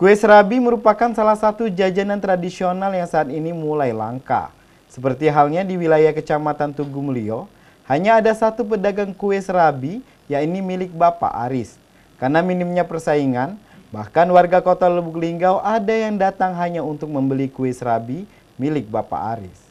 Kue serabi merupakan salah satu jajanan tradisional yang saat ini mulai langka. Seperti halnya di wilayah Kecamatan Tugu Mulyo, hanya ada satu pedagang kue serabi, yakni milik Bapak Aris. Karena minimnya persaingan, bahkan warga kota Lubuk Linggau ada yang datang hanya untuk membeli kue serabi milik Bapak Aris.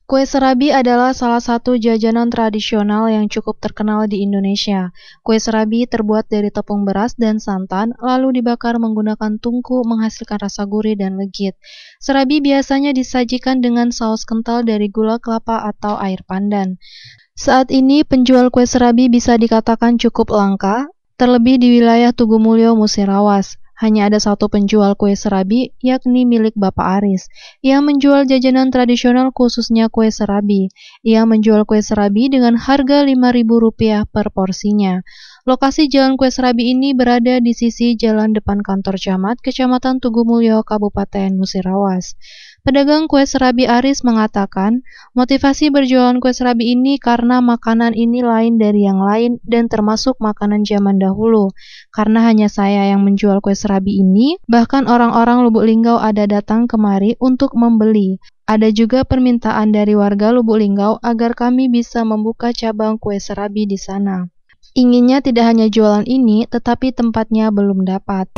Kue serabi adalah salah satu jajanan tradisional yang cukup terkenal di Indonesia. Kue serabi terbuat dari tepung beras dan santan, lalu dibakar menggunakan tungku menghasilkan rasa gurih dan legit. Serabi biasanya disajikan dengan saus kental dari gula kelapa atau air pandan. Saat ini penjual kue serabi bisa dikatakan cukup langka, terlebih di wilayah Tugu Mulyo, Musirawas. Hanya ada satu penjual kue serabi, yakni milik Bapak Aris. Ia menjual jajanan tradisional khususnya kue serabi. Ia menjual kue serabi dengan harga Rp5.000 per porsinya. Lokasi jalan kue serabi ini berada di sisi jalan depan kantor camat, Kecamatan Tugu Mulyo, Kabupaten Musirawas. Pedagang kue serabi Aris mengatakan, motivasi berjualan kue serabi ini karena makanan ini lain dari yang lain dan termasuk makanan zaman dahulu. Karena hanya saya yang menjual kue serabi ini, bahkan orang-orang Lubuk Linggau ada datang kemari untuk membeli. Ada juga permintaan dari warga Lubuk Linggau agar kami bisa membuka cabang kue serabi di sana. Inginnya tidak hanya jualan ini, tetapi tempatnya belum dapat.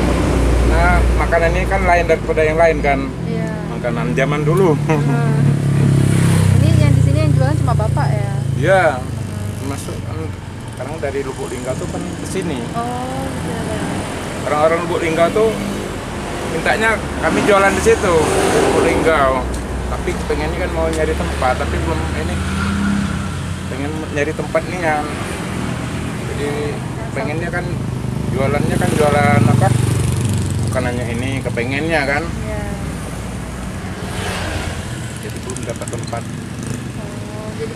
Nah, makanan ini kan lain daripada yang lain kan. Iya. Makanan zaman dulu. Ini yang di sini yang jualan cuma Bapak ya? Iya. Masuk kan sekarang dari Lubuk Linggau tuh kan ke sini. Oh, gitu ya. Orang-orang Lubuk Linggau tuh mintanya kami jualan di situ, di Lubuk Linggau. Tapi pengennya kan mau nyari tempat, tapi belum ini. Pengen nyari tempat nih yang jadi pengennya kan jualannya kan jualan apa? Bukan hanya ini, kepengennya kan. Iya. Jadi belum dapat tempat. Oh, jadi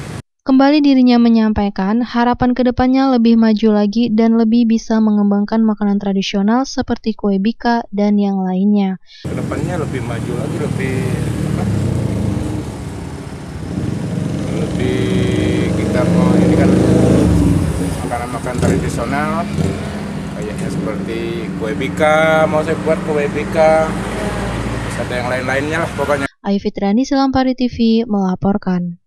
Kembali dirinya menyampaikan harapan kedepannya lebih maju lagi dan lebih bisa mengembangkan makanan tradisional seperti kue bika dan yang lainnya. Kedepannya lebih maju lagi, lebih apa? Lebih kita mau ini kan makanan-makanan tradisional kayaknya seperti kue bika, mau saya buat kue bika, terus ada yang lain-lainnya lah pokoknya. Ayu Fitriani, Selampari TV, melaporkan.